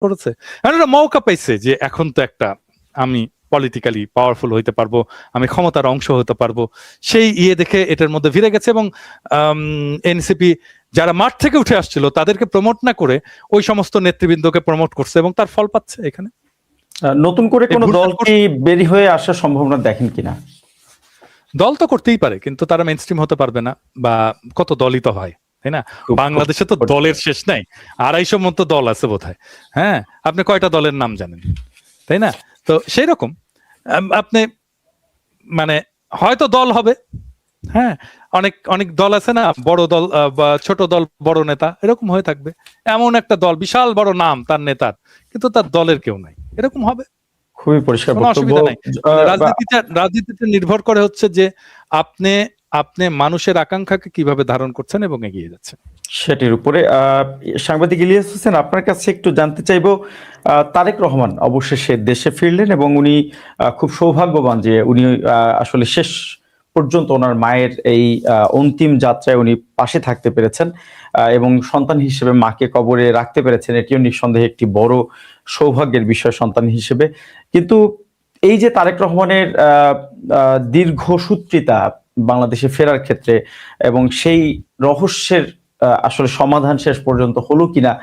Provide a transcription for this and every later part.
করেছে, এখন একটা মৌকা পাইছে যে এখন তো একটা আমি পলিটিক্যালি পাওয়ারফুল হইতে পারবো, আমি ক্ষমতার অংশ হতে পারবো, সেই দেখে এটার মধ্যে ভিড়ে গেছে। এবং এনসিপি যারা মাঠ থেকে উঠে আসছিল তাদেরকে প্রমোট না করে ওই সমস্ত নেতৃবৃন্দকে প্রমোট করছে এবং তার ফল পাচ্ছে এখানে। নতুন করে কোন দল কি বেরি হয়ে আসার সম্ভাবনা দেখেন কিনা? দল তো করতেই পারে, কিন্তু তারা মেইনস্ট্রিম হতে পারবে না, বা কত দলই তো হয়, তাই না? বাংলাদেশে তো দলের শেষ নাই, 250 মতো দল আছে বোধহয়। হ্যাঁ, আপনি কয়টা দলের নাম জানেন, তাই না? তো সেই রকম আপনি মানে হয়তো দল হবে, হ্যাঁ, অনেক অনেক দল আছে না, বড় দল বা ছোট দল বড় নেতা, এরকম হয়ে থাকবে। এমন একটা দল বিশাল বড় নাম তার নেতার, কিন্তু তার দলের কেউ নাই, এরকম হবে। খুবই পরিষ্কার বক্তব্য। রাজনীতিতে নির্ভর করে হচ্ছে যে আপনি আপনি মানুষের আকাঙ্ক্ষাকে কিভাবে ধারণ করছেন এবং এগিয়ে যাচ্ছেন সেটির উপরে। সাংবাদিক ইলিয়াস হোসেন, আপনার কাছে একটু জানতে চাইবো, তারেক রহমান অবশেষে দেশে ফিরলেন এবং উনি খুব সৌভাগ্যবান যে উনি আসলে শেষ পর্যন্ত ওনার মায়ের এই অন্তিম যাত্রায় উনি পাশে থাকতে পেরেছেন এবং সন্তান হিসেবে মাকে কবরে রাখতে পেরেছেন। এটিও নিঃসন্দেহে একটি বড় সৌভাগ্যের বিষয় সন্তান হিসেবে। কিন্তু এই যে তারেক রহমানের দীর্ঘসূত্রিতা বাংলাদেশে ফেরার ক্ষেত্রে এবং সেই রহস্যের আসলে সমাধান শেষ পর্যন্ত হলো কিনা,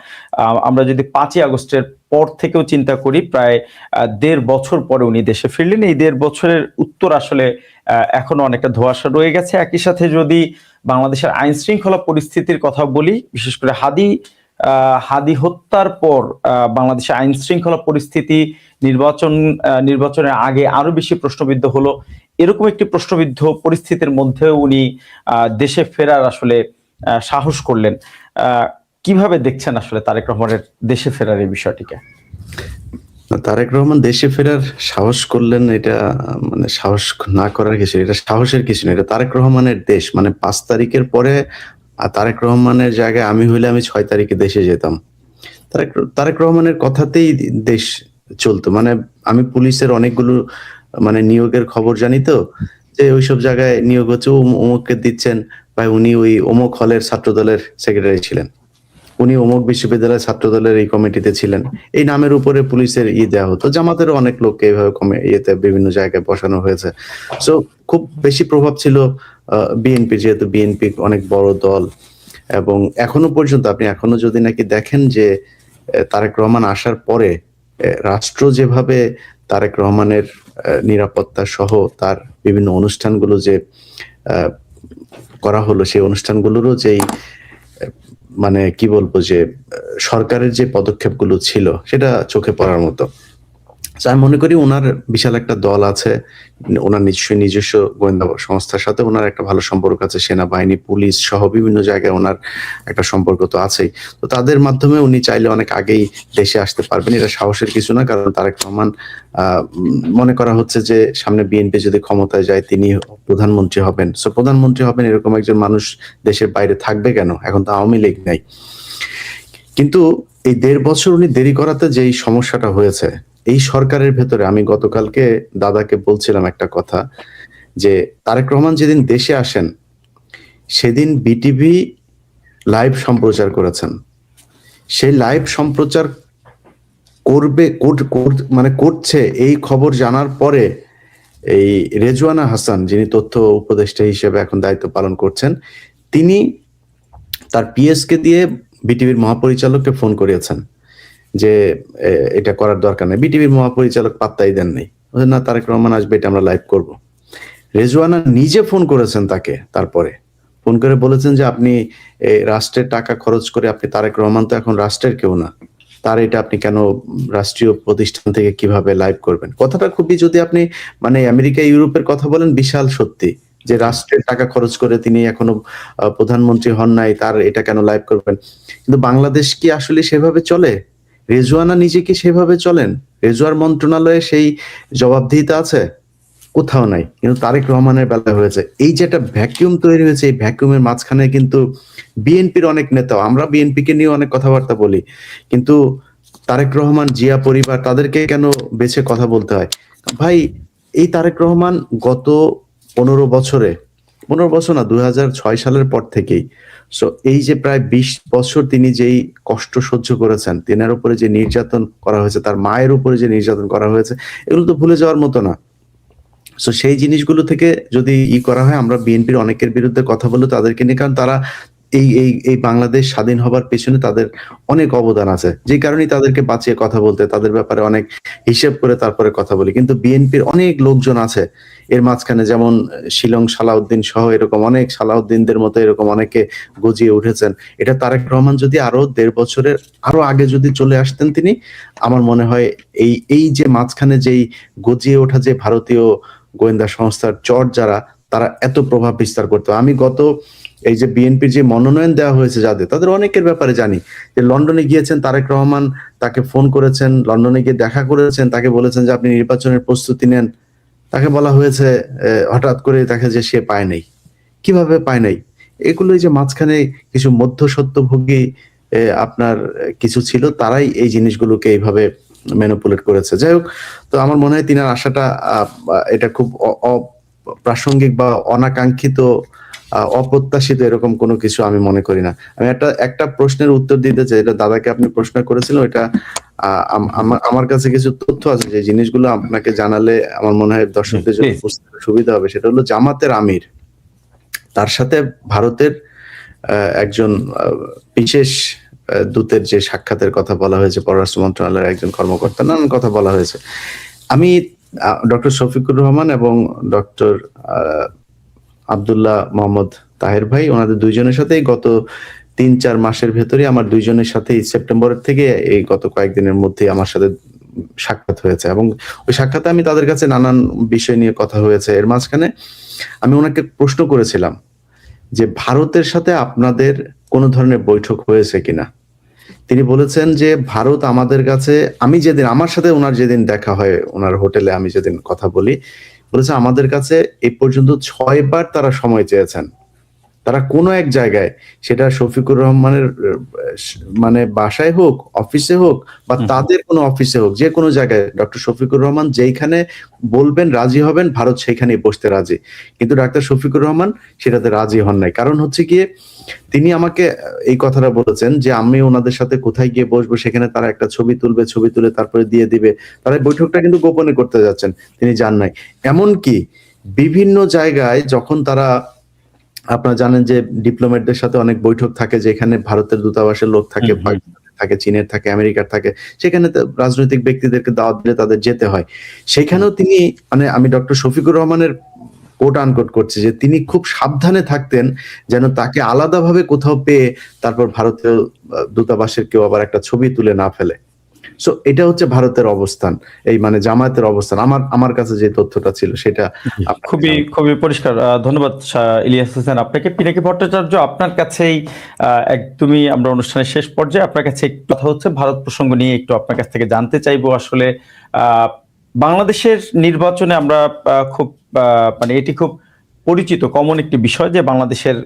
আমরা যদি 5ই আগস্টের পর থেকেও চিন্তা করি, প্রায় 1.5 বছর পরে উনি দেশে ফিরলেন। এই 1.5 বছরের উত্তর আসলে এখনো অনেকটা ধোঁয়াশা রয়ে গেছে। একই সাথে যদি বাংলাদেশের আইন শৃঙ্খলা পরিস্থিতির কথা বলি, বিশেষ করে হাদি হত্যার পর বাংলাদেশের আইন শৃঙ্খলা পরিস্থিতি নির্বাচনের আগে আরো বেশি প্রশ্নবিদ্ধ হলো। এরকম একটি প্রশ্নবিদ্ধ পরিস্থিতির মধ্যে উনি দেশে ফেরার আসলে সাহস করলেন। কিভাবে দেখছেন আসলে তারেক রহমানের দেশে ফেরার এই বিষয়টিকে? তারেক রহমান দেশে ফেরার সাহস করলেন, এটা মানে সাহস না করার কিছু, এটা সাহসের কিছু না, এটা তারেক রহমানের দেশ। মানে 5 তারিখের পরে তারেক রহমানের জায়গায় আমি হইলে আমি 6 তারিখে দেশে যেতাম। তারেক রহমানের কথাতেই দেশ চলতো। মানে আমি পুলিশের অনেকগুলো মানে নিয়োগের খবর জানি, তো যে ওইসব জায়গায় নিয়োগ হচ্ছে, অমুককে দিচ্ছেন ভাই, উনি ওই অমুক হলের ছাত্র দলের সেক্রেটারি ছিলেন, উনি অমুক বিশ্ববিদ্যালয়ের ছাত্র দলের এই কমিটিতে ছিলেন, এই নামের উপরে পুলিশের দেওয়া হতো। জামাতেরও অনেক লোককে এইভাবে বিভিন্ন জায়গায় বসানো হয়েছে। সো খুব বেশি প্রভাব ছিল বিএনপি, যেহেতু বিএনপি অনেক বড় দল। এবং এখনো পর্যন্ত আপনি এখনো যদি নাকি দেখেন যে তারেক রহমান আসার পরে রাষ্ট্র যেভাবে তারেক রহমানের নিরাপত্তা সহ তার বিভিন্ন অনুষ্ঠানগুলো যে করা হলো, সেই অনুষ্ঠানগুলোরও যেই মানে কি বলবো, যে সরকারের যে পদক্ষেপগুলো ছিল সেটা চোখে পড়ার মতো। আমি মনে করি ওনার বিশাল একটা দল আছে, ওনার নিজস্ব গোয়েন্দা সংস্থার সাথে ওনার একটা ভালো সম্পর্ক আছে, সেনাবাহিনী, পুলিশ সহ বিভিন্ন জায়গায় ওনার একটা সম্পর্ক তো আছেই। তো তাদের মাধ্যমে উনি চাইলে অনেক আগেই দেশে আসতে পারবেন, এটা সাহসের কিছু না। কারণ তারেক রহমান মনে করা হচ্ছে যে সামনে বিএনপি যদি ক্ষমতায় যায় তিনি প্রধানমন্ত্রী হবেন। সো প্রধানমন্ত্রী হবেন এরকম একজন মানুষ দেশের বাইরে থাকবে কেন? এখন তো আওয়ামী লীগ নাই। কিন্তু এই 1.5 বছর উনি দেরি করাতে যেই সমস্যাটা হয়েছে, এই সরকারের ভেতরে, আমি গতকালকে দাদাকে বলছিলাম একটা কথা, যে তারেক রহমান যেদিন দেশে আসেন সেদিন বিটিভি লাইভ সম্প্রচার করেছেন। সেই লাইভ সম্প্রচার করছে এই খবর জানার পরে এই রেজওয়ানা হাসান, যিনি তথ্য উপদেষ্টা হিসেবে এখন দায়িত্ব পালন করছেন, তিনি তার পিএসকে দিয়ে বিটিভির মহাপরিচালককে ফোন করিয়েছেন যে এটা করার দরকার নেই। বিটিভির মহাপরিচালক পাত্তাই দেন নাই, না তারেক রহমান আসবে, এটা আমরা লাইভ করব। রেজওয়ানা নিজে ফোন করেছেন তাকে, তারপরে ফোন করে বলেছেন যে আপনি রাষ্ট্রের টাকা খরচ করে, আপনি তারেক রহমান তো এখন রাষ্ট্রের কেউ না, তার এটা আপনি কেন রাষ্ট্রীয় প্রতিষ্ঠান থেকে কিভাবে লাইভ করবেন? কথাটা খুবই, যদি আপনি মানে আমেরিকা ইউরোপের কথা বলেন, বিশাল সত্যি যে রাষ্ট্রের টাকা খরচ করে তিনি এখনো প্রধানমন্ত্রী হন নাই, তার এটা কেন লাইভ করবেন? কিন্তু বাংলাদেশ কি আসলে সেভাবে চলে? রেজওয়ানা নিজে কি সেভাবে চলেন? রেজওয়ার মন্ত্রণালয়ে সেই জবাবদিহিতা আছে? কোথাও নাই। কিন্তু তারেক রহমানের বেলায় হয়েছে। এই যে একটা ভ্যাকুয়াম তৈরি হয়েছে, এই ভ্যাকুয়ামের মাঝখানে কিন্তু বিএনপির অনেক নেতা, আমরা বিএনপিকে নিয়ে অনেক কথাবার্তা বলি, কিন্তু তারেক রহমান, জিয়া পরিবার, তাদেরকে কেন বেছে কথা বলতে হয়? ভাই, এই তারেক রহমান গত 15 বছরে 15 বছর না, 2006 সালের পর থেকেই। সো এই যে প্রায় 20 বছর তিনি যেই কষ্ট সহ্য করেছেন, তিনার উপরে যে নির্যাতন করা হয়েছে, তার মায়ের উপরে যে নির্যাতন করা হয়েছে, এগুলো তো ভুলে যাওয়ার মতো না। সো সেই জিনিসগুলো থেকে যদি করা হয়, আমরা বিএনপির অনেকের বিরুদ্ধে কথা বলে তাদেরকে নিয়ে, কারণ তারা এই বাংলাদেশ স্বাধীন হবার পেছনে তাদের অনেক অবদান আছে, যে কারণেই তাদেরকে বাঁচিয়ে কথা বলতে, তাদের ব্যাপারে অনেক হিসেব করে তারপরে কথা বলি। কিন্তু বিএনপির অনেক লোকজন আছে এর মাঝখানে, যেমন শিলং সালাউদ্দিন সহ এরকম অনেক সালাউদ্দিনদের মতো এরকম অনেকে গজিয়ে উঠেছেন। এটা তারেক রহমান যদি আরো 1.5 বছরের আরো আগে যদি চলে আসতেন তিনি, আমার মনে হয় এই যে মাঝখানে যেই গজিয়ে ওঠা যে ভারতীয় গোয়েন্দা সংস্থার চর যারা, তারা এত প্রভাব বিস্তার করতো। আমি গত এই যে বিএনপির যে মনোনয়ন দেওয়া হয়েছে যাদের, তাদের অনেকের ব্যাপারে জানি যে লন্ডনে গিয়েছেন তারেক রহমান, তাকে ফোন করেছেন, লন্ডনে গিয়ে দেখা করেছেন, তাকে বলেছেন যে আপনি নির্বাচনের প্রস্তুতি নেন। তাকে বলা হয়েছে হঠাৎ করে দেখা যে সে পায় নাই। কিভাবে পায় নাই? এগুলোই যে মাঝখানে কিছু মধ্যস্বত্বভোগী আপনার কিছু ছিল, তারাই এই জিনিসগুলোকে এইভাবে ম্যানিপুলেট করেছে। যাই হোক, তো আমার মনে হয় তিনার আশাটা এটা খুব অপ্রাসঙ্গিক বা অনাকাঙ্ক্ষিত, অপ্রত্যাশিত এরকম কোনো কিছু আমি মনে করি না। আমি একটা প্রশ্নের উত্তর দিতে চাই, এটা দাদাকে আপনি প্রশ্ন করেছিলেন, ওইটা আমার কাছে কিছু তথ্য আছে যে জিনিসগুলো আপনাকে জানালে আমার মনে হয় দর্শকদের জন্য বুঝতে সুবিধা হবে। সেটা হলো জামাতের আমির, তার সাথে ভারতের একজন বিশেষ দূতের যে সাক্ষাতের কথা বলা হয়েছে, পররাষ্ট্র মন্ত্রণালয়ের একজন কর্মকর্তা, নানান কথা বলা হয়েছে। আমি ডক্টর শফিকুর রহমান এবং ডক্টর আব্দুল্লাহ মোহাম্মদ তাহের ভাই, ওনাদের দুইজনের সাথেই গত 3-4 মাসের ভেতরে আমার দুইজনের সাথেই সেপ্টেম্বরের থেকে এই গত কয়েকদিনের মধ্যে আমার সাথে সাক্ষাৎ হয়েছে, এবং ওই সাক্ষাতে আমি তাদের কাছে নানান বিষয় নিয়ে কথা হয়েছে। এর মাঝখানে আমি ওনাকে প্রশ্ন করেছিলাম যে ভারতের সাথে আপনাদের কোনো ধরনের বৈঠক হয়েছে কিনা। তিনি বলেছেন যে ভারত আমাদের কাছে, আমি যেদিন আমার সাথে ওনার যেদিন দেখা হয় ওনার হোটেলে, আমি যেদিন কথা বলি, বলেছে আমাদের কাছে এই পর্যন্ত 6 বার তারা সময় চেয়েছেন। তারা কোনো এক জায়গায়, সেটা শফিকুর রহমানের মানে বাসায় হোক, অফিসে হোক, বা তাদের কোনো অফিসে হোক, যে কোনো জায়গায় ডক্টর শফিকুর রহমান যেইখানে বলবেন রাজি হবেন, ভারত সেইখানেই বসতে রাজি। কিন্তু ডাক্তার শফিকুর রহমান সেটাতে রাজি হন নাই। কারণ হচ্ছে গিয়ে তিনি আমাকে এই কথাটা বলেছেন যে আমি ওনাদের সাথে কোথায় গিয়ে বসবো, সেখানে তারা একটা ছবি তুলবে, ছবি তুলে তারপরে দিয়ে দিবে। তারা বৈঠকটা কিন্তু গোপনে করতে যাচ্ছেন, তিনি যান নাই। এমনকি বিভিন্ন জায়গায় যখন তারা, আপনারা জানেন যে ডিপ্লোম্যাটদের সাথে অনেক বৈঠক থাকে, যেখানে ভারতের দূতাবাসের লোক থাকে, থাকে, চীনের থাকে, আমেরিকার থাকে, সেখানে রাজনৈতিক ব্যক্তিদেরকে দাওয়াত দিলে তাদের যেতে হয়। সেখানেও তিনি, মানে আমি ডক্টর শফিকুর রহমানের কোট আনকোট করছি, যে তিনি খুব সাবধানে থাকতেন যেন তাকে আলাদাভাবে কোথাও পেয়ে তারপর ভারতীয় দূতাবাসের কেউ আবার একটা ছবি তুলে না ফেলে। সো এটা হচ্ছে ভারতের অবস্থান, এই মানে জামায়াতের অবস্থান। আমার কাছে যে তথ্যটা ছিল সেটা খুবই পরিষ্কার। ধন্যবাদ ইলিয়াস হোসেন আপনাকে। পিনাকি ভট্টাচার্য, আপনার কাছেই একদমই আমরা অনুষ্ঠানের শেষ পর্যায়ে, আপনার কাছে একটু কথা হচ্ছে ভারত প্রসঙ্গ নিয়ে, একটু আপনার কাছ থেকে জানতে চাইবো আসলে বাংলাদেশের নির্বাচনে আমরা খুব মানে এটি খুব পরিচিত কমন একটি বিষয় যে বাংলাদেশের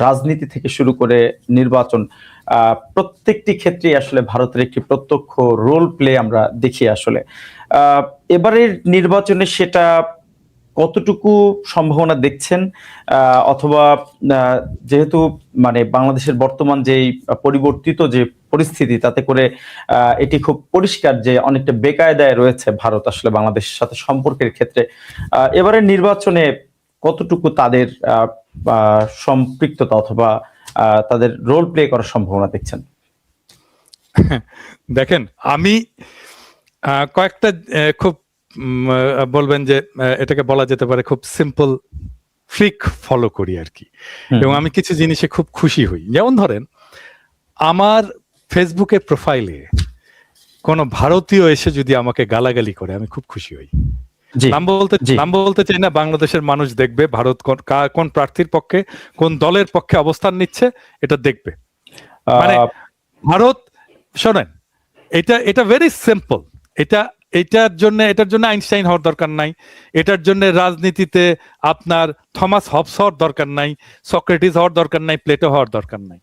রাজনীতি থেকে শুরু করে নির্বাচন প্রত্যেকটি ক্ষেত্রে আসলে ভারতের একটি প্রত্যক্ষ রোল প্লে আমরা দেখি। আসলে এবারের নির্বাচনে সেটা কতটুকু সম্ভাবনা দেখছেন, অথবা যেহেতু মানে বাংলাদেশের বর্তমান যে পরিবর্তিত যে পরিস্থিতি, তাতে করে এটি খুব পরিষ্কার যে অনেকটা বেকায়দায় রয়েছে ভারত আসলে বাংলাদেশের সাথে সম্পর্কের ক্ষেত্রে, এবারের নির্বাচনে কতটুকু তাদের সম্পৃক্ততা অথবা তাদের রোল প্লে করার সম্ভাবনা দেখছেন? দেখেন, আমি কয়েকটা খুব বলবেন যে এটাকে বলা যেতে পারে খুব সিম্পল ফ্লিক ফলো করি আর কি, এবং আমি কিছু জিনিসে খুব খুশি হই। যেমন ধরেন, আমার ফেসবুকের প্রোফাইলে কোন ভারতীয় এসে যদি আমাকে গালাগালি করে, আমি খুব খুশি হই। নাম বলতে চাই না, বাংলাদেশের মানুষ দেখবে ভারত কোন প্রার্থীর পক্ষে, কোন দলের পক্ষে অবস্থান নিচ্ছে, এটা দেখবে। মানে ভারত, শোনেন, এটা ভেরি সিম্পল। এটার জন্য আইনস্টাইন হওয়ার দরকার নাই, এটার জন্য রাজনীতিতে আপনার থমাস হবস হওয়ার দরকার নাই, সক্রেটিস হওয়ার দরকার নাই, প্লেটো হওয়ার দরকার নাই।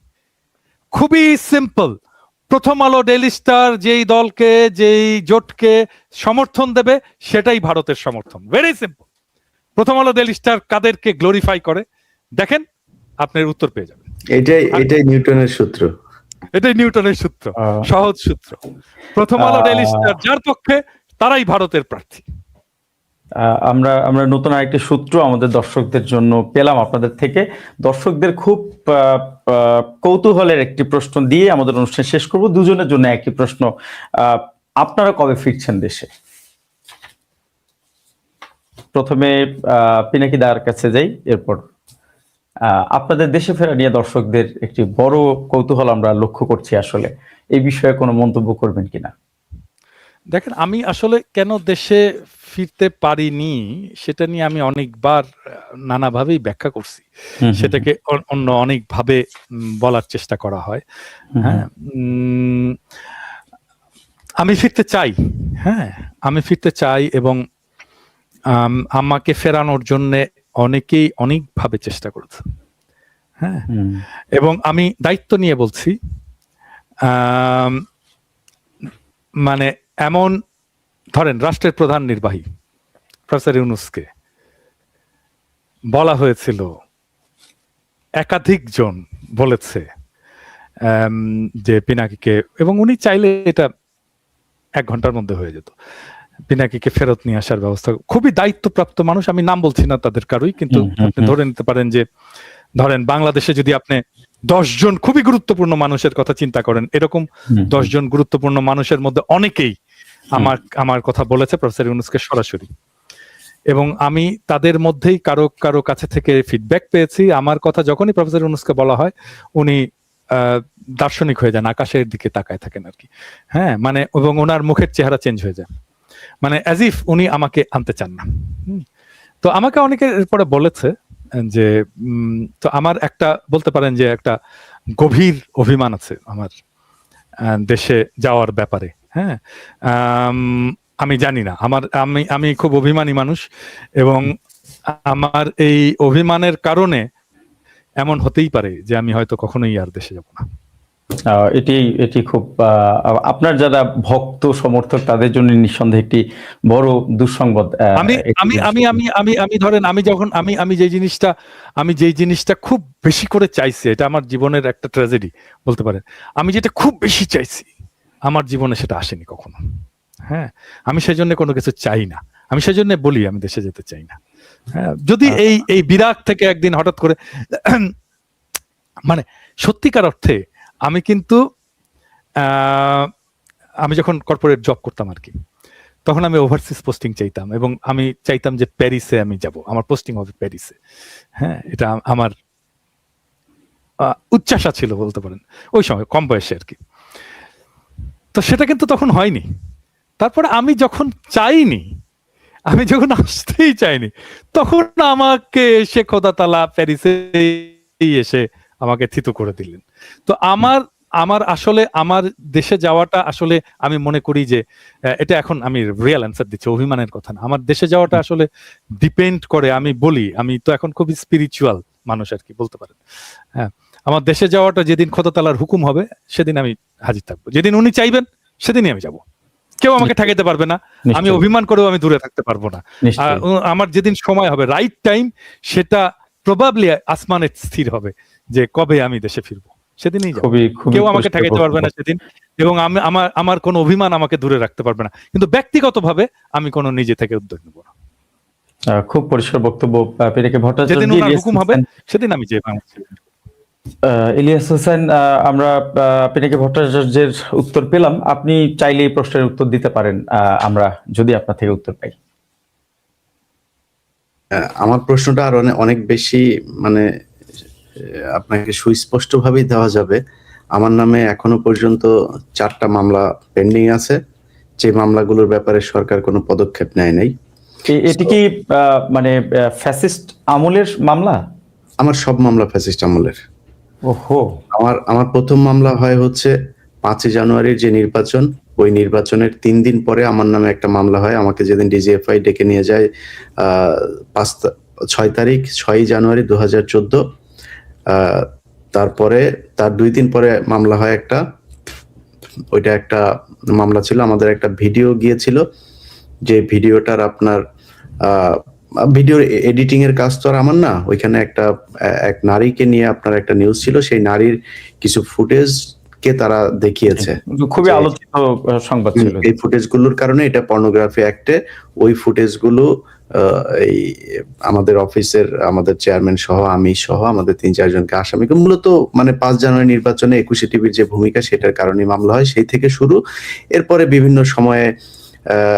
খুবই সিম্পল। প্রথম আলো, ডেইলি স্টার যেই দলকে, যেই জোটকে সমর্থন দেবে, সেটাই ভারতের সমর্থন। Very simple. প্রথম আলো, ডেইলি স্টার কাদেরকে গ্লোরিফাই করে? দেখেন আপনার উত্তর পেয়ে যাবেন। এটাই নিউটনের সূত্র। এটাই নিউটনের সূত্র, সহজ সূত্র। প্রথম আলো ডেইলি স্টার যার পক্ষে তারাই ভারতের প্রার্থী। আমরা নতুন আরেকটি সূত্র আমাদের দর্শকদের জন্য পেলাম আপনাদের থেকে। দর্শকদের খুব কৌতূহলের একটি প্রশ্ন দিয়ে আমাদের অনুষ্ঠান শেষ করব। দুজনের জন্য একই প্রশ্ন, আপনারা কবে ফিরছেন দেশে? প্রথমে পিনাকি দার কাছে যাই, এরপর আপনাদের দেশে ফেরা নিয়ে দর্শকদের একটি বড় কৌতূহল আমরা লক্ষ্য করছি। আসলে এই বিষয়ে কোনো মন্তব্য করবেন কিনা? দেখেন, আমি আসলে কেন দেশে ফিরতে পারিনি সেটা নিয়ে আমি অনেকবার নানাভাবেই ব্যাখ্যা করছি। সেটাকে অন্য অনেকভাবে বলার চেষ্টা করা হয়। হ্যাঁ, আমি ফিরতে চাই। হ্যাঁ, আমি ফিরতে চাই এবং আমাকে ফেরানোর জন্য অনেকেই অনেকভাবে চেষ্টা করেছে। হ্যাঁ, এবং আমি দায়িত্ব নিয়ে বলছি, মানে এমন ধরেন রাষ্ট্রের প্রধান নির্বাহী প্রফেসর ইউনূসকে বলা হয়েছিল, একাধিক জন বলেছে যে পিনাকিকে, এবং উনি চাইলে এটা 1 ঘন্টার মধ্যে হয়ে যেত, পিনাকিকে ফেরত নিয়ে আসার ব্যবস্থা। খুবই দায়িত্বপ্রাপ্ত মানুষ, আমি নাম বলছি না তাদের কারোই, কিন্তু আপনি ধরে নিতে পারেন যে ধরেন বাংলাদেশে যদি আপনি 10 জন খুবই গুরুত্বপূর্ণ মানুষের কথা চিন্তা করেন, এরকম 10 জন গুরুত্বপূর্ণ মানুষের মধ্যে অনেকেই আমার কথা বলেছে প্রফেসর ইউনূসকে সরাসরি, এবং আমি তাদের মধ্যেই কারো কাছে থেকে ফিডব্যাক পেয়েছি। আমার কথা যখনই প্রফেসর ইউনূসকে বলা হয় উনি দার্শনিক হয়ে যান, আকাশের দিকে তাকায় থাকেন আর কি। হ্যাঁ, মানে এবং ওনার মুখের চেহারা চেঞ্জ হয়ে যায়, মানে অ্যাজ ইফ উনি আমাকে আনতে চান না। তো আমাকে অনেকে এরপরে বলেছে যে তো আমার একটা বলতে পারেন যে একটা গভীর অভিমান আছে আমার দেশে যাওয়ার ব্যাপারে। হ্যাঁ, আমি জানি না, আমি খুব অভিমানী মানুষ, এবং আমার এই অভিমানের কারণে এমন হতেই পারে যে আমি হয়তো কখনোই আর দেশে যাব না। এটি খুব আপনার যারা ভক্ত সমর্থক তাদের জন্য নিঃসন্দেহে একটি বড় দুঃসংবাদ। আমি ধরেন আমি যেই জিনিসটা খুব বেশি করে চাইছি, এটা আমার জীবনের একটা ট্র্যাজেডি বলতে পারেন, আমি যেটা খুব বেশি চাইছি আমার জীবনে সেটা আসেনি কখনো। হ্যাঁ, আমি সেই জন্য কোনো কিছু চাই না, আমি সেই জন্য বলি আমি দেশে যেতে চাই না। হ্যাঁ, যদি এই বিরাগ থেকে একদিন হঠাৎ করে মানে সত্যিকার অর্থে আমি কিন্তু আমি যখন কর্পোরেট জব করতাম আর কি, তখন আমি ওভারসিজ পোস্টিং চাইতাম, এবং আমি চাইতাম যে প্যারিসে আমি যাব, আমার পোস্টিং হবে প্যারিসে। হ্যাঁ, এটা আমার উচ্চাশা ছিল বলতে পারেন ওই সময়, কম বয়সে আর কি। তো সেটা কিন্তু তখন হয়নি। তারপরে আমি যখন আসতেই চাইনি, তখন আমাকে এসে খোদা তাআলা প্যারিসে এসে আমাকে থিতু করে দিলেন। তো আমার আসলে আমার দেশে যাওয়াটা আসলে আমি মনে করি যে এটা এখন আমি রিয়েল অ্যান্সার দিচ্ছি, অভিমানের কথা না। আমার দেশে যাওয়াটা আসলে ডিপেন্ড করে, আমি বলি আমি তো এখন খুবই স্পিরিচুয়াল মানুষ আর কি বলতে পারেন। হ্যাঁ, আমার দেশে যাওয়াটা যেদিন খোদা তাআলার হুকুম হবে সেদিন আমি হাজির থাকবো, যেদিন উনি চাইবেন সেদিনই আমি যাব, কেউ আমাকে ঠেকাতে পারবে না। আমি অভিমান করেও আমি দূরে থাকতে পারবো না। আমার যেদিন সময় হবে, রাইট টাইম, সেটা প্রবাবলি আসমানে স্থির হবে যে কবে আমি দেশে ফিরবো, সেদিনই যাবো। কেউ আমাকে ঠেকাইতে পারবে না সেদিন, এবং আমার কোনো অভিমান আমাকে দূরে রাখতে পারবে না। কিন্তু ব্যক্তিগতভাবে আমি কোনো নিজে থেকে উদ্যোগ নেব না। খুব পরিষ্কার বক্তব্য। পিনাকি ভট্টাচার্য, যেদিন ওনার হুকুম হবে সেদিন আমি যে ইলিয়াস হোসেন, আমরা পিনাকি ভট্টাচার্যের উত্তর পেলাম। আপনি চাইলে এই প্রশ্নের উত্তর দিতে পারেন, আমরা যদি আপনার থেকে উত্তর পাই। আমার প্রশ্নটা আর অনেক বেশি মানে আপনাকে সুস্পষ্ট ভাবেই দেওয়া যাবে। আমার নামে এখনো পর্যন্ত 4টা মামলা পেন্ডিং আছে, যে মামলাগুলোর ব্যাপারে সরকার কোনো পদক্ষেপ নেয় নাই। এটি কি মানে ফ্যাসিস্ট আমলের মামলা? আমার সব মামলা ফ্যাসিস্ট আমলের। ওহো। আমার প্রথম মামলা হয় হচ্ছে 5 জানুয়ারির যে নির্বাচন, ওই নির্বাচনের 3 দিন পরে আমার নামে একটা মামলা হয়। আমাকে যেদিন ডিজিএফআই ডেকে নিয়ে যায় 6 জানুয়ারি 2014, তারপরে তার 2 দিন পরে মামলা হয় একটা, ওইটা একটা মামলা ছিল, আমাদের একটা ভিডিও গিয়েছিল, যে ভিডিওটার আপনার ভিডিও এডিটিং এর কাজ তো আর আমার না, ওইখানে এক নারীকে নিয়ে আপনার একটা নিউজ ছিল, সেই নারীর কিছু ফুটেজ কে তারা দেখিয়েছে, খুবই আলোচিত সংবাদ ছিল। এই ফুটেজ গুলোর কারণে এটা পর্নোগ্রাফি অ্যাক্টে, ওই ফুটেজ গুলো এই আমাদের অফিসের আমাদের চেয়ারম্যান সহ আমি সহ আমাদের ৩-৪ জনকে আসামিকে মূলত মানে ৫ জানুয়ারি নির্বাচনে ২১ টিভির যে ভূমিকা সেটার কারণে মামলা হয়, সেই থেকে শুরু। এরপরে বিভিন্ন সময়ে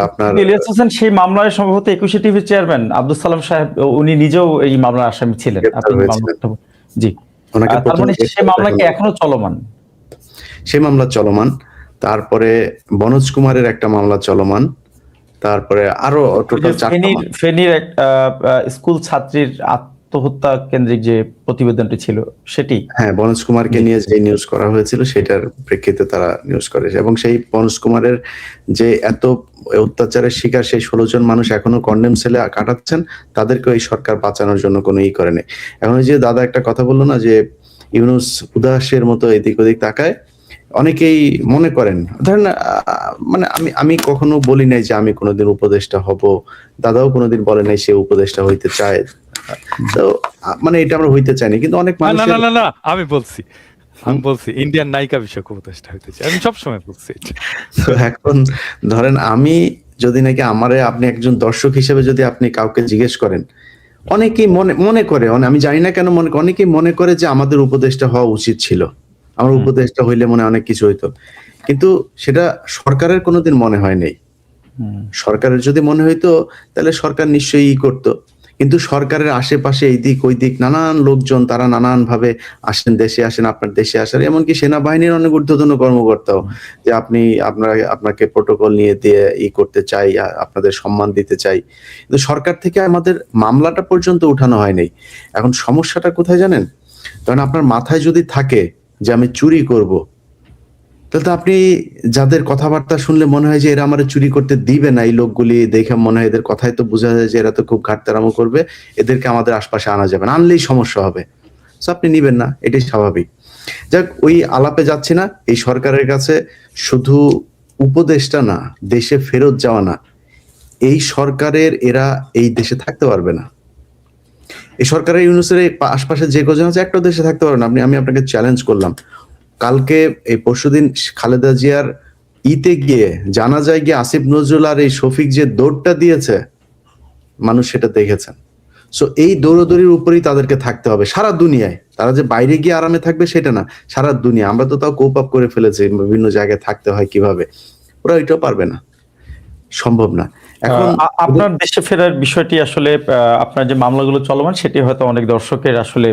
আপনার ইলিয়াস হোসেন সেই মামলায় সম্ভবত ২১ টিভির চেয়ারম্যান আব্দুল সালাম সাহেব উনি নিজেও এই মামলার আসামি ছিলেন। জি, তার মানে সেই মামলা কি এখনো চলমান? সেই মামলা চলমান, তারপরে বনোজ কুমারের একটা মামলা চলমান, তারপরে আরো টোটাল ৪টা ফেনীর স্কুল ছাত্রীর আত্মহত্যা কেন্দ্রিক যে প্রতিবেদনটি ছিল সেটি, হ্যাঁ, বনোজ কুমারকে নিয়ে যে নিউজ করা হয়েছিল সেটার প্রেক্ষিতে তারা নিউজ করেছে, এবং সেই বনোজ কুমারের যে এত অত্যাচারের শিকার সেই ১৬ জন মানুষ এখনো কন্ডেম সেলে কাটাচ্ছেন, তাদেরকে এই সরকার বাঁচানোর জন্য কোনো করে নেই। এখন যে দাদা একটা কথা বললো না যে ইউনূস উদাসের মতো এদিক ওদিক তাকায়, অনেকেই মনে করেন, ধরেন মানে আমি কখনো বলি নাই যে আমি কোনোদিন উপদেষ্টা হব, দাদাও কোনোদিন বলে নাই সে উপদেষ্টা হইতে চায়, তো মানে এটা আমরা হইতে চাইনি, কিন্তু অনেক মানুষ না আমি বলছি ইন্ডিয়ান নায়িকা বিষয়ক উপদেষ্টা হইতে চাই, আমি সবসময় বলছি। তো এখন ধরেন আমি যদি নাকি আমারে আপনি একজন দর্শক হিসেবে যদি আপনি কাউকে জিজ্ঞেস করেন, অনেকেই মনে করে, আমি জানি না কেন অনেকেই মনে করে যে আমাদের উপদেষ্টা হওয়া উচিত ছিল, আমার উপদেষ্টা হইলে মনে অনেক কিছু হইতো, কিন্তু সেটা সরকারের কোনোদিন মনে হয় নাই। সরকারের যদি মনে হইতো তাহলে সরকার নিশ্চয়ই করতো, কিন্তু সরকারের আশেপাশে এই দিক ওই দিক নানান লোকজন, তারা নানান ভাবে আসেন, দেশে আসেন, আপনার দেশে আসেন, এমনকি সেনাবাহিনীর অনেক ঊর্ধ্বতন কর্মকর্তাও যে আপনাকে প্রোটোকল নিয়ে দিয়ে করতে চাই, আপনাদের সম্মান দিতে চাই, কিন্তু সরকার থেকে আমাদের মামলাটা পর্যন্ত উঠানো হয়নি। এখন সমস্যাটা কোথায় জানেন? কারণ আপনার মাথায় যদি থাকে যে আমি চুরি করব, তাহলে তো আপনি যাদের কথাবার্তা শুনলে মনে হয় যে এরা আমার চুরি করতে দিবে না, এই লোকগুলি দেখে মনে হয় এদের কথাই তো বোঝা যায় যে এরা তো খুব ঘাটতারামো করবে, এদেরকে আমাদের আশপাশে আনা যাবে না, আনলেই সমস্যা হবে, তো আপনি নিবেন না, এটাই স্বাভাবিক। যাক, ওই আলাপে যাচ্ছি না। এই সরকারের কাছে শুধু উপদেষ্টা না, দেশে ফেরত যাওয়া না, এই সরকারের এরা এই দেশে থাকতে পারবে না। এই সরকারের ইউনূসের আশপাশে যে কজন আছে একটা দেশে থাকতে পারবে না। আমি আপনাকে চ্যালেঞ্জ করলাম, কালকে এই পরশুদিন খালেদা জিয়ার গিয়ে জানাজায় গিয়ে আসিফ নজরুল আর এই শফিক যে দৌড়টা দিয়েছে, মানুষ সেটা দেখেছেন। সো এই দৌড়দৌড়ির উপরেই তাদেরকে থাকতে হবে সারা দুনিয়ায়। তারা যে বাইরে গিয়ে আরামে থাকবে সেটা না, সারা দুনিয়া। আমরা তো তাও কোপ আপ করে ফেলেছি বিভিন্ন জায়গায় থাকতে হয় কিভাবে, ওরা এটাও পারবে না, সম্ভব না। এখন আপনার দেশে ফেরার বিষয়টি আসলে আপনার যে মামলাগুলো চলমান সেটি হয়তো অনেক দর্শকের আসলে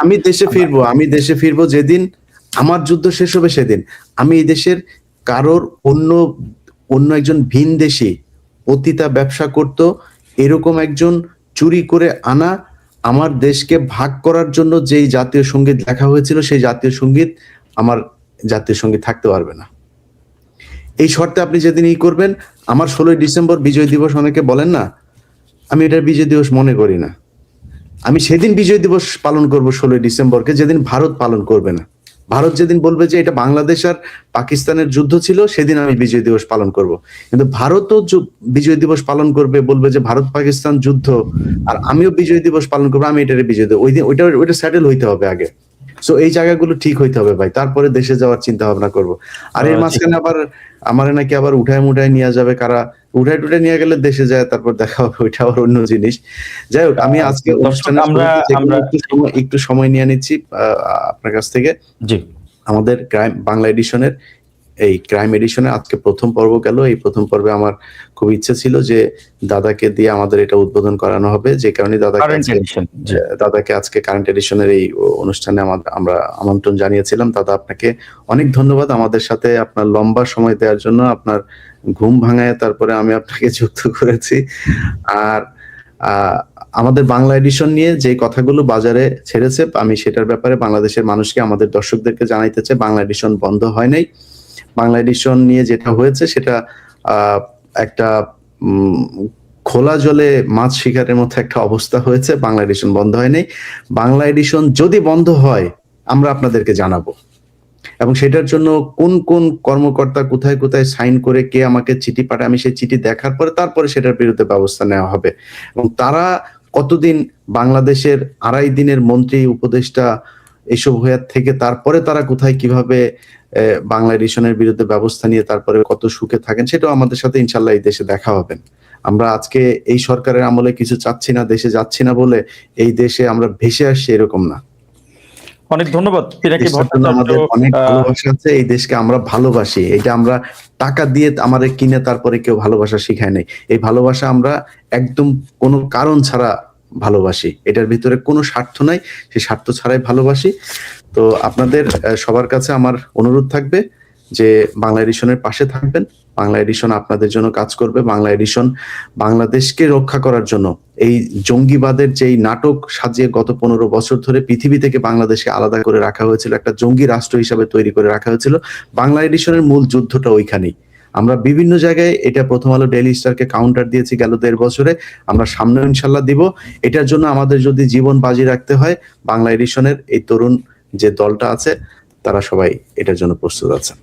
আমি দেশে ফিরবো যেদিন আমার যুদ্ধ শেষ হবে, সেদিন আমি এই দেশের কারোর অন্য একজন ভিনদেশী পতিতা ব্যবসা করত এরকম একজন চুরি করে আনা আমার দেশকে ভাগ করার জন্য যেই জাতীয় সঙ্গীত লেখা হয়েছিল, সেই জাতীয় সঙ্গীত আমার জাতীয় সঙ্গীত থাকতে পারবে না। এই শর্তে আপনি যেদিন করবেন, আমার 16ই ডিসেম্বর বিজয় দিবস অনেকে বলেন না, আমি এটার বিজয় দিবস মনে করি না। আমি সেদিন বিজয় দিবস পালন করব 16ই ডিসেম্বরকে, যেদিন ভারত পালন করবে না। ভারত যেদিন বলবে যে এটা বাংলাদেশ আর পাকিস্তানের যুদ্ধ ছিল, সেদিন আমি বিজয় দিবস পালন করব। কিন্তু ভারতও বিজয় দিবস পালন করবে, বলবে যে ভারত পাকিস্তান যুদ্ধ, আর আমিও বিজয় দিবস পালন করবো, আমি এটারে বিজয় দিবস, ওই দিন ওইটা সেটেল হইতে হবে আগে। সো এই জায়গাগুলো ঠিক হইতে হবে ভাই, তারপরে দেশে যাওয়ার চিন্তা ভাবনা করবো। আর এর মাঝখানে আবার আমার নাকি আবার উঠায় নিয়ে যাবে কারা, উঠায় নিয়ে গেলে দেশে যায়, তারপর দেখা হবে, ওইটা আবার অন্য জিনিস। যাই হোক, আমি আজকে অনুষ্ঠানে একটু সময় নিয়ে নিচ্ছি আপনার কাছ থেকে। জি, আমাদের বাংলা এডিশনের এই ক্রাইম এডিশনে আজকে প্রথম পর্ব গেল। এই প্রথম পর্বে আমার খুব ইচ্ছে ছিল যে দাদাকে দিয়ে আমাদের এটা উদ্বোধন করানো হবে, যে কারণে দাদাকে আজকে কারেন্ট এডিশনের এই অনুষ্ঠানে আমরা আমন্ত্রণ জানিয়েছিলাম। দাদা, আপনাকে অনেক ধন্যবাদ আমাদের সাথে আপনার লম্বা সময় দেওয়ার জন্য, আপনার ঘুম ভাঙায় তারপরে আমি আপনাকে যুক্ত করেছি। আর আমাদের বাংলা এডিশন নিয়ে যে কথাগুলো বাজারে ছেড়েছে, আমি সেটার ব্যাপারে বাংলাদেশের মানুষকে, আমাদের দর্শকদেরকে জানাইতে চাই, বাংলা এডিশন বন্ধ হয় নাই। বাংলা এডিশন নিয়ে যেটা হয়েছে সেটা একটা খোলা জলে মাছ শিকারের মতো একটা অবস্থা হয়েছে। বাংলা এডিশন বন্ধ হয় নাই। বাংলা এডিশন যদি বন্ধ হয় আমরা আপনাদেরকে জানাবো। এবং সেটার জন্য কোন কোন কর্মকর্তা কোথায় কোথায় সাইন করে কে আমাকে চিঠি পাঠায়, আমি সেই চিঠি দেখার পরে তারপরে সেটার বিরুদ্ধে ব্যবস্থা নেওয়া হবে। এবং তারা কতদিন বাংলাদেশের 2.5 দিনের মন্ত্রী উপদেষ্টা এইসব হয়ে থেকে তারপরে তারা কোথায় কিভাবে বাংলা এডিশনের বিরুদ্ধে ব্যবস্থা নিয়ে তারপরে কত সুখে থাকেন, সেটাও আমাদের সাথে ইনশাল্লাহ এই দেশে দেখা হবে। আমরা আজকে এই সরকারের আমলে কিছু চাচ্ছি না, দেশে যাচ্ছি না বলে এই দেশে আমরা ভেসে আসছি, এরকম না। অনেক ধন্যবাদ পিনাকি দেশটার জন্য ভট্টাচার্য। আমাদের অনেক ভালোবাসা আছে, এই দেশকে আমরা ভালোবাসি। এটা আমরা টাকা দিয়ে আমাদের কিনে তারপরে কেউ ভালোবাসা শিখায় নাই। এই ভালোবাসা আমরা একদম কোনো কারণ ছাড়া ভালোবাসি, এটার ভিতরে কোনো স্বার্থ নাই, সেই স্বার্থ ছাড়াই ভালোবাসি। তো আপনাদের সবার কাছে আমার অনুরোধ থাকবে যে বাংলা এডিশনের পাশে থাকবেন। বাংলা এডিশন আপনাদের জন্য কাজ করবে। বাংলা এডিশন বাংলাদেশকে রক্ষা করার জন্য, এই জঙ্গিবাদের যেই নাটক সাজিয়ে গত 15 বছর ধরে পৃথিবী থেকে বাংলাদেশকে আলাদা করে রাখা হয়েছিল, একটা জঙ্গি রাষ্ট্র হিসাবে তৈরি করে রাখা হয়েছিল, বাংলা এডিশনের মূল যুদ্ধটা ওইখানেই। আমরা বিভিন্ন জায়গায় এটা প্রথম আলো ডেইলি স্টারকে কাউন্টার দিয়েছি গেল 1.5 বছরে, আমরা সামনে ইনশাল্লাহ দিব। এটার জন্য আমাদের যদি জীবন বাজি রাখতে হয়, বাংলা এডিশনের এই তরুণ যে দলটা আছে তারা সবাই এটার জন্য প্রস্তুত আছে।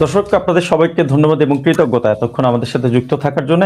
দর্শক, আপনাদের সবাইকে ধন্যবাদ এবং কৃতজ্ঞতা এতক্ষণ আমাদের সাথে যুক্ত থাকার জন্য।